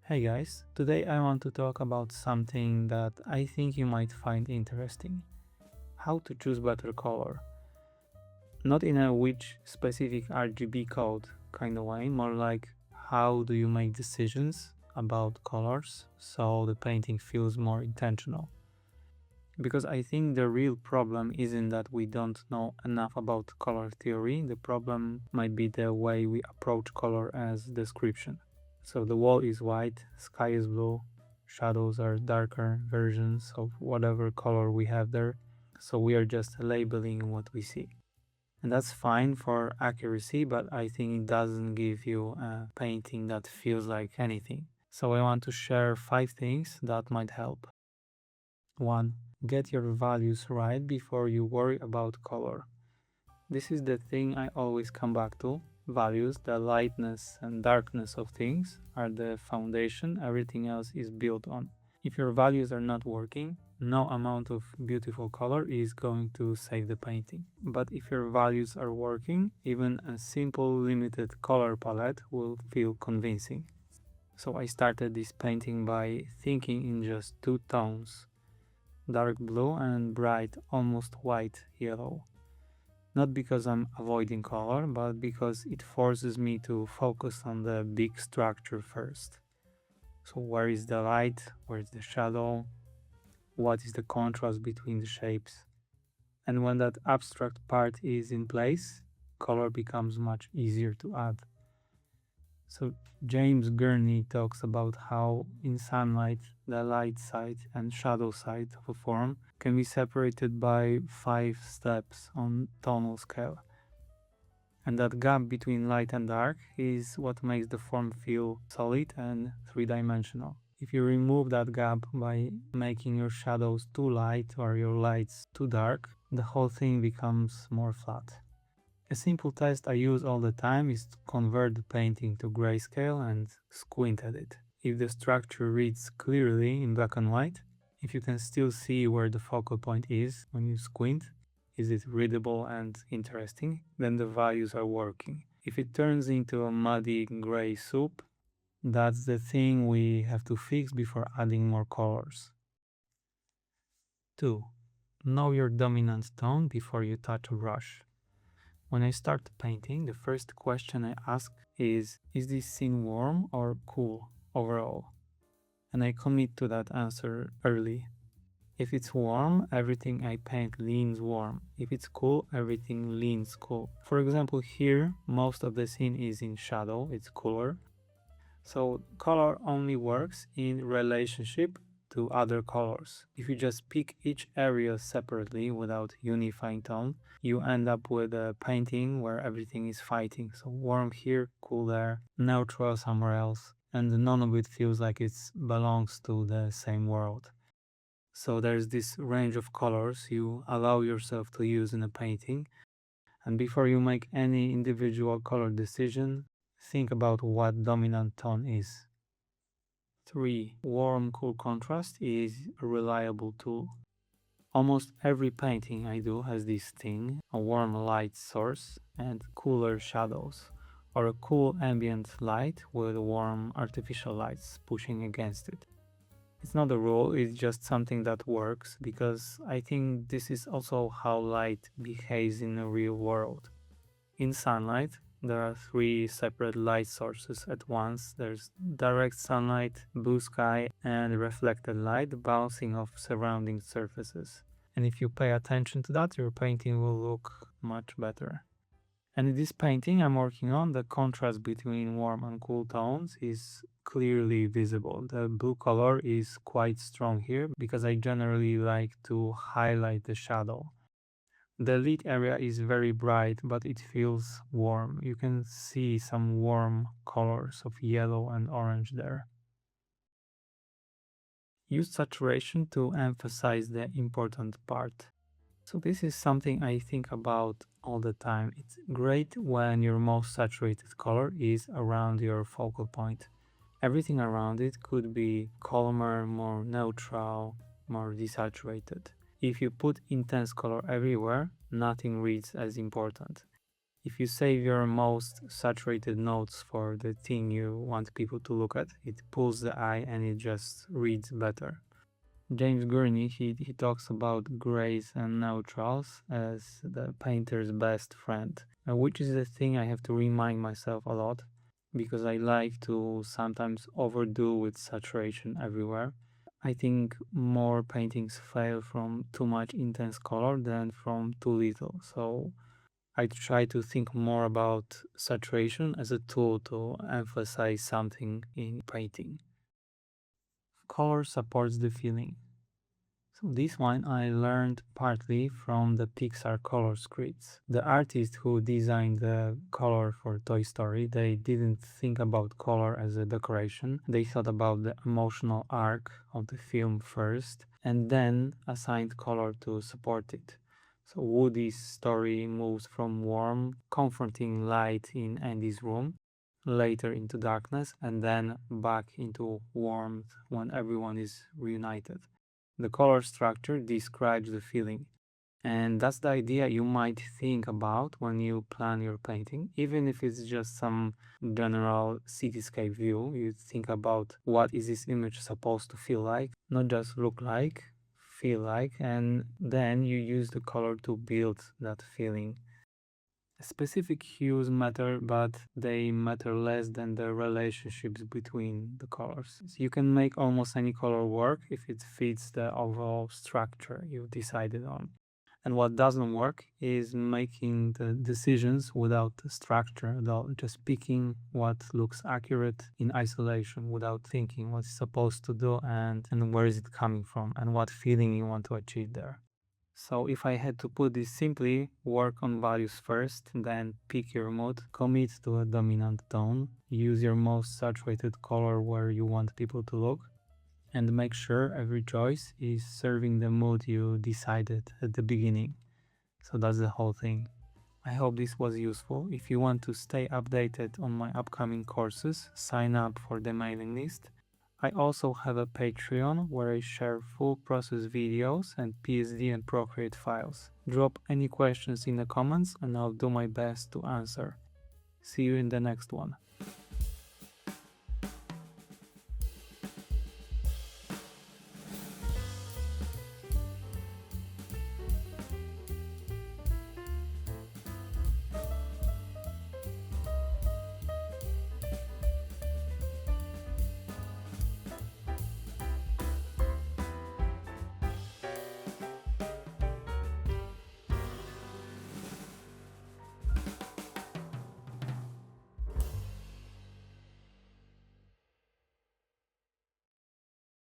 Hey guys, today I want to talk about something that I think you might find interesting. How to choose better color. Not in a which specific RGB code kind of way, more like how do you make decisions about colors so the painting feels more intentional. Because I think the real problem isn't that we don't know enough about color theory, the problem might be the way we approach color as description. So the wall is white, sky is blue, shadows are darker versions of whatever color we have there. So we are just labeling what we see. And that's fine for accuracy, but I think it doesn't give you a painting that feels like anything. So I want to share 5 things that might help. 1. Get your values right before you worry about color. This is the thing I always come back to. Values, the lightness and darkness of things, are the foundation everything else is built on. If your values are not working, no amount of beautiful color is going to save the painting. But if your values are working, even a simple limited color palette will feel convincing. So I started this painting by thinking in just 2 tones, dark blue and bright, almost white yellow. Not because I'm avoiding color, but because it forces me to focus on the big structure first. So where is the light? Where is the shadow? What is the contrast between the shapes? And when that abstract part is in place, color becomes much easier to add. So James Gurney talks about how in sunlight the light side and shadow side of a form can be separated by 5 steps on tonal scale. And that gap between light and dark is what makes the form feel solid and three-dimensional. If you remove that gap by making your shadows too light or your lights too dark, the whole thing becomes more flat. A simple test I use all the time is to convert the painting to grayscale and squint at it. If the structure reads clearly in black and white, if you can still see where the focal point is when you squint, is it readable and interesting, then the values are working. If it turns into a muddy gray soup, that's the thing we have to fix before adding more colors. 2. Know your dominant tone before you touch a brush. When I start painting, the first question I ask is this scene warm or cool overall? And I commit to that answer early. If it's warm, everything I paint leans warm. If it's cool, everything leans cool. For example, here, most of the scene is in shadow, it's cooler. So color only works in relationship to other colors. If you just pick each area separately without unifying tone, you end up with a painting where everything is fighting. So warm here, cool there, neutral somewhere else, and none of it feels like it belongs to the same world. So there's this range of colors you allow yourself to use in a painting, and before you make any individual color decision, think about what dominant tone is. 3. Warm-cool contrast is a reliable tool. Almost every painting I do has this thing, a warm light source and cooler shadows, or a cool ambient light with warm artificial lights pushing against it. It's not a rule, it's just something that works because I think this is also how light behaves in the real world. In sunlight, there are 3 separate light sources at once. There's direct sunlight, blue sky, and reflected light bouncing off surrounding surfaces. And if you pay attention to that, your painting will look much better. And in this painting I'm working on, the contrast between warm and cool tones is clearly visible. The blue color is quite strong here because I generally like to highlight the shadow. The lit area is very bright, but it feels warm. You can see some warm colors of yellow and orange there. Use saturation to emphasize the important part. So this is something I think about all the time. It's great when your most saturated color is around your focal point. Everything around it could be calmer, more neutral, more desaturated. If you put intense color everywhere, nothing reads as important. If you save your most saturated notes for the thing you want people to look at, it pulls the eye and it just reads better. James Gurney, he talks about grays and neutrals as the painter's best friend, which is the thing I have to remind myself a lot because I like to sometimes overdo with saturation everywhere. I think more paintings fail from too much intense color than from too little. So I try to think more about saturation as a tool to emphasize something in painting. Color supports the feeling. So this one I learned partly from the Pixar color scripts. The artist who designed the color for Toy Story, they didn't think about color as a decoration. They thought about the emotional arc of the film first and then assigned color to support it. So Woody's story moves from warm, comforting light in Andy's room, later into darkness, and then back into warmth when everyone is reunited. The color structure describes the feeling. And that's the idea you might think about when you plan your painting. Even if it's just some general cityscape view, you think about what is this image supposed to feel like, not just look like, feel like, and then you use the color to build that feeling. Specific hues matter, but they matter less than the relationships between the colors. So you can make almost any color work if it fits the overall structure you've decided on. And what doesn't work is making the decisions without the structure, without just picking what looks accurate in isolation without thinking what it's supposed to do and where is it coming from and what feeling you want to achieve there. So if I had to put this simply, work on values first, then pick your mood, commit to a dominant tone, use your most saturated color where you want people to look, and make sure every choice is serving the mood you decided at the beginning. So that's the whole thing. I hope this was useful. If you want to stay updated on my upcoming courses, sign up for the mailing list. I also have a Patreon where I share full process videos and PSD and Procreate files. Drop any questions in the comments and I'll do my best to answer. See you in the next one.